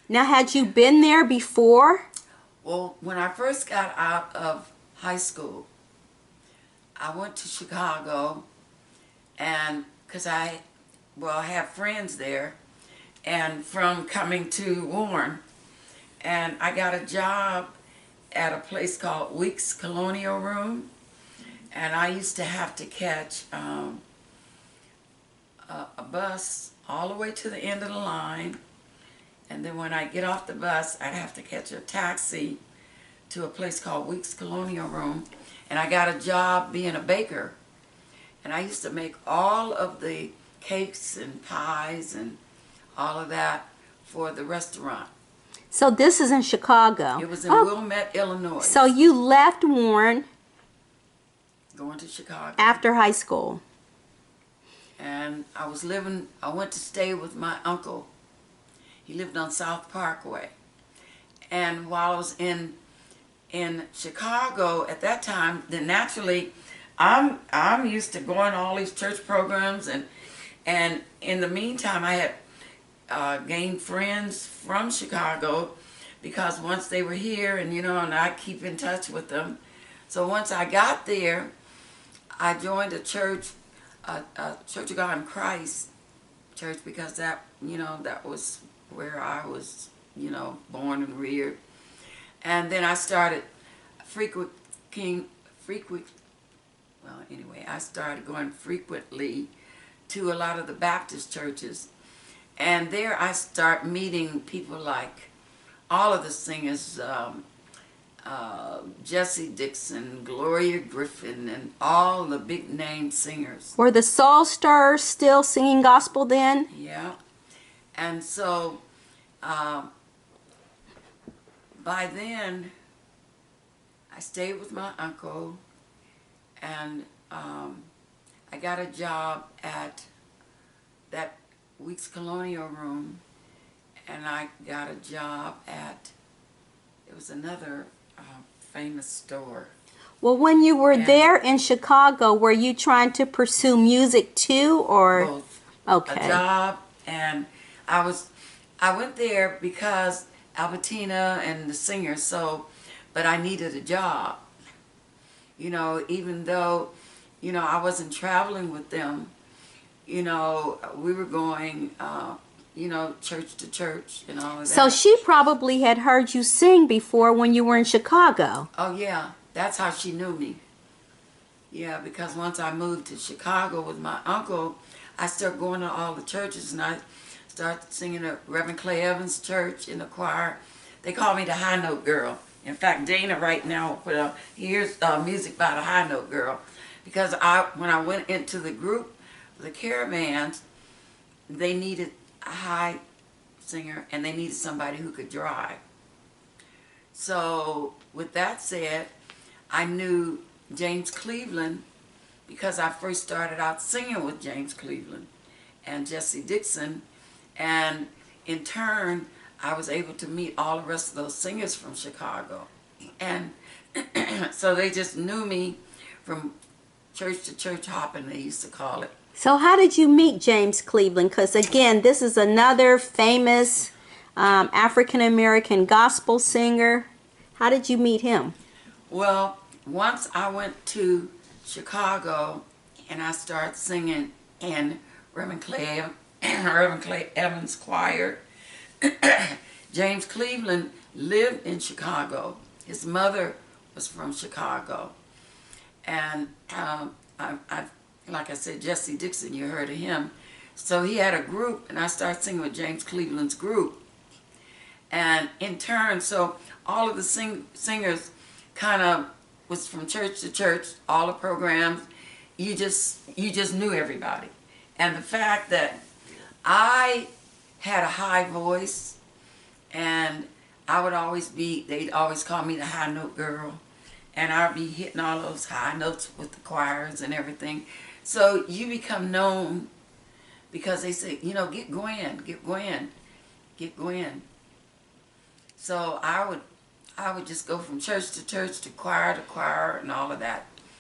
Now, had you been there before? Well, when I first got out of high school, I went to Chicago, and because I have friends there, and from coming to Warren, and I got a job at a place called Weeks Colonial Room, and I used to have to catch a bus all the way to the end of the line, and then when I get off the bus, I'd have to catch a taxi to a place called Weeks Colonial Room, and I got a job being a baker, and I used to make all of the cakes and pies and all of that for the restaurant. So this is in Chicago. It was in Wilmette, Illinois. So you left Warren Going to Chicago. after high school. And I went to stay with my uncle. He lived on South Parkway. And while I was in Chicago at that time, then naturally, I'm used to going to all these church programs, and in the meantime, I had gained friends from Chicago, because once they were here, and and I keep in touch with them. So once I got there, I joined a church, a Church of God in Christ church, because that was where I was born and reared. And then I started I started going frequently to a lot of the Baptist churches. And there I start meeting people like all of the singers, Jesse Dixon, Gloria Griffin, and all the big name singers. Were the Soul Stirrers still singing gospel then? Yeah. And so by then, I stayed with my uncle, and I got a job at that Weeks Colonial Room, and I got a job at, it was another famous store. Well, when you were there in Chicago, were you trying to pursue music too, or? Both. Okay. A job, and I went there because Albertina and the singers, but I needed a job. Even though, I wasn't traveling with them, we were going, church to church and all of that. So she probably had heard you sing before when you were in Chicago. Oh, yeah. That's how she knew me. Yeah, because once I moved to Chicago with my uncle, I started going to all the churches, and I started singing at Reverend Clay Evans' church in the choir. They call me the high note girl. In fact, Dana right now here's music by the high note girl, because when I went into the group, the caravans, they needed a high singer, and they needed somebody who could drive. So with that said, I knew James Cleveland, because I first started out singing with James Cleveland and Jesse Dixon, and in turn I was able to meet all the rest of those singers from Chicago, and so they just knew me from church to church hopping, they used to call it. So how did you meet James Cleveland? Because again, this is another famous African-American gospel singer. How did you meet him? Well, once I went to Chicago and I started singing in Reverend Clay Evans' choir. James Cleveland lived in Chicago. His mother was from Chicago. And like I said, Jesse Dixon, you heard of him. So he had a group, and I started singing with James Cleveland's group. And in turn, so all of the singers kind of was from church to church, all the programs. You just knew everybody. And the fact that I had a high voice, and I would always they'd always call me the high note girl, and I'd be hitting all those high notes with the choirs and everything. So you become known, because they say, get Gwen, get Gwen, get Gwen. So I would just go from church to church, to choir and all of that.